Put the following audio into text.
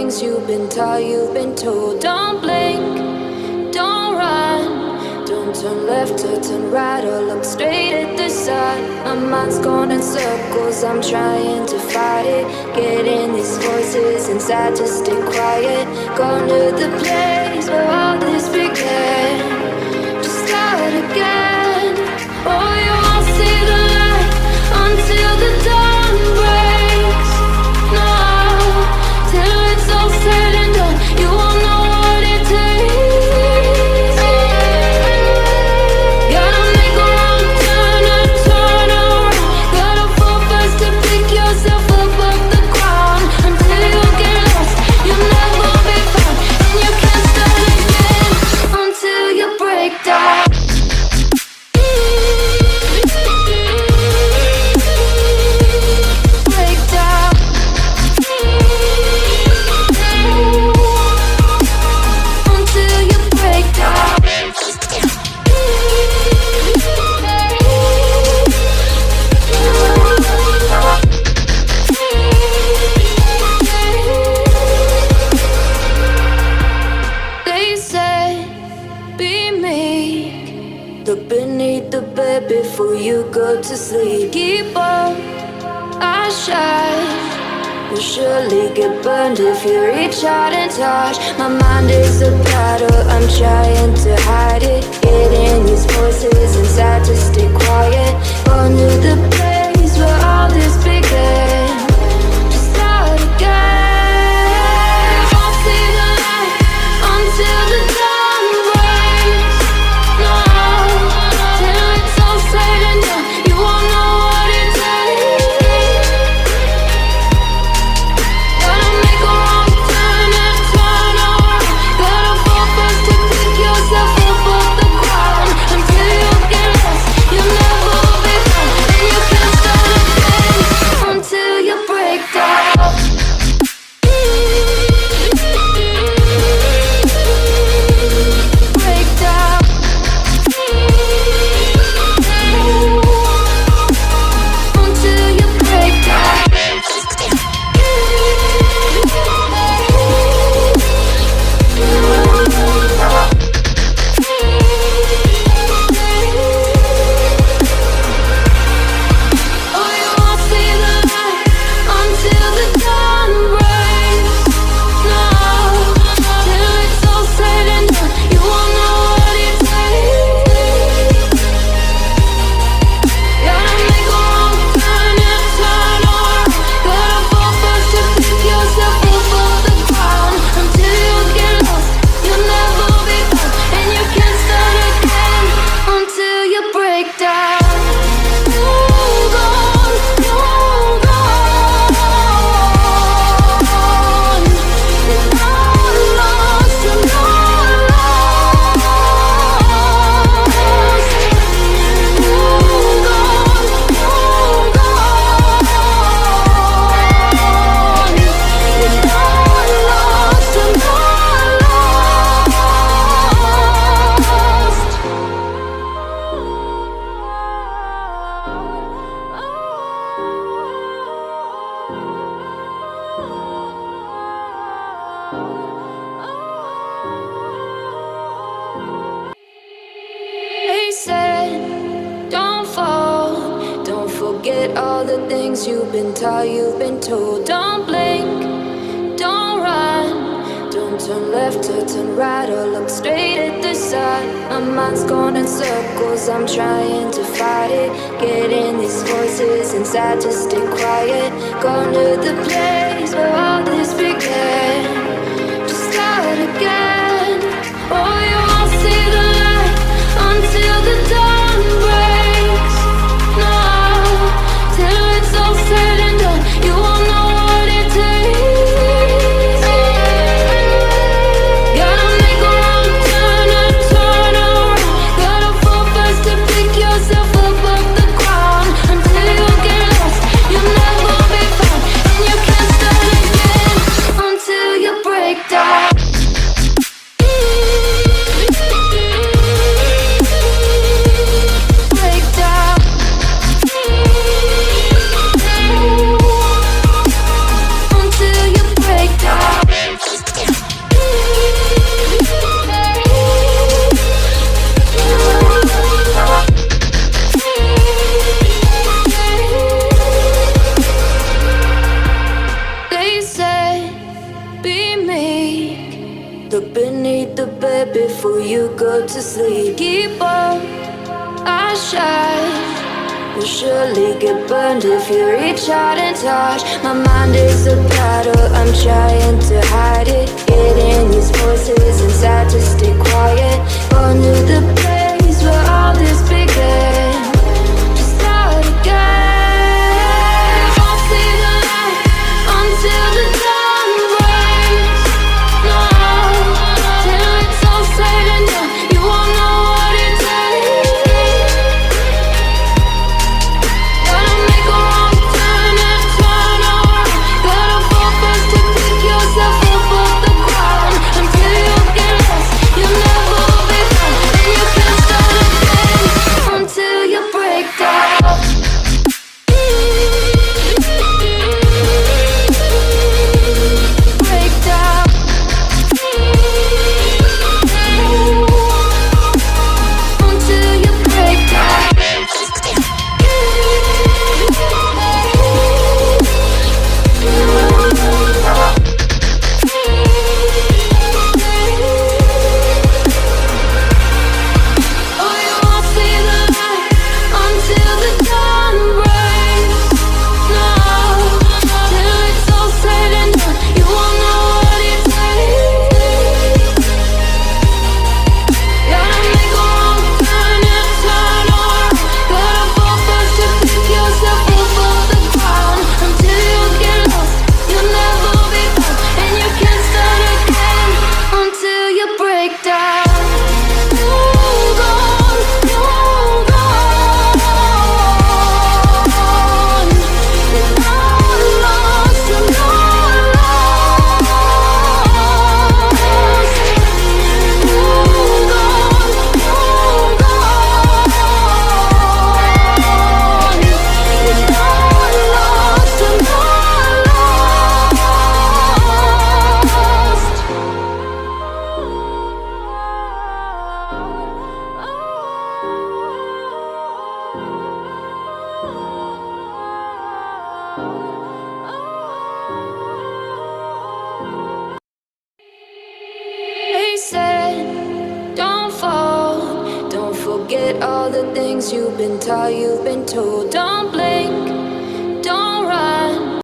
things you've been taught, you've been told. Don't blink, don't run, don't turn left or turn right or look straight at the sun. My mind's going in circles, I'm trying to fight it. Getting these voices inside to stay quiet. Going to the place where all this began. Just start again. Oh, you won't see the light until the dawn breaks. No, till it's all said and done, you won't know what it takes. Gotta make a wrong turn and turn around. Gotta fall fast to pick yourself up off the ground. Until you get lost, you'll never be found. And you can't start again until you break down. Before you go to sleep, keep on, I shine. You'll surely get burned if you reach out and touch. My mind is a battle, I'm trying to hide it. Getting these voices inside to stay quiet. On to the place where all this began. Just start again. I'll see the light until the dawn breaks. No, till it's all said and done, you won't know what it takes. Gotta make a wrong turn and turn around. Gotta fall fast to pick yourself up off the ground. Until you get lost, you'll never be found. And you can't start again until you break down. Break down. Until you break down. Oh, you won't see the light until the dawn breaks. No, till it's all said and done, you won't know what it takes. Gotta make a wrong turn and turn around. Gotta fall fast to pick yourself up off the ground. Until you get lost, you'll never be found. And you can't start again until you break down. Hold on, hold on. You're not lost, you're not lost. Hold on, hold on. You're not lost, you're not They said, don't fall, don't forget all the things you've been taught, you've been told. Don't blink, don't run, don't turn left or turn right or look straight at the sun. My mind's going in circles, I'm trying to fight it. Getting these voices inside to stay quiet. Going to the place where all this began. Just start again. Oh, you won't see the light until the dawn breaks. No, till it's all said and done, you won't know what it takes. Gotta make a wrong turn and turn around. Gotta fall fast to pick yourself up off the ground. Until you get lost, you'll never be found. And you can't start again need the bed before you go to sleep. Keep on, I shine. Will surely get burned if you reach out and touch. My mind is a battle, I'm trying to hide it. Getting these voices inside to stay quiet. Going to the place where all this began. To start again. I'll see the light until the dawn breaks. No, till it's all said and done, you won't know what it takes. Gotta make a wrong turn and turn around. Gotta fall first to pick yourself up off the ground. Until you get lost, you'll never be found. And you can't start again until you break down. Break down. Until you break down. Oh, you won't see the light until the dawn breaks. No, till it's all said and done, you won't know what it takes. Gotta make a wrong turn and turn around. Gotta fall first to pick yourself up off the ground. Until you get lost, you'll never be found. And you can't start again until you break down. Hold on, hold on. You're not lost, you're not lost. Hold on, hold on. You're not lost, you're not They said, don't fall. Don't forget all the things you've been taught, you've been told. Don't blink,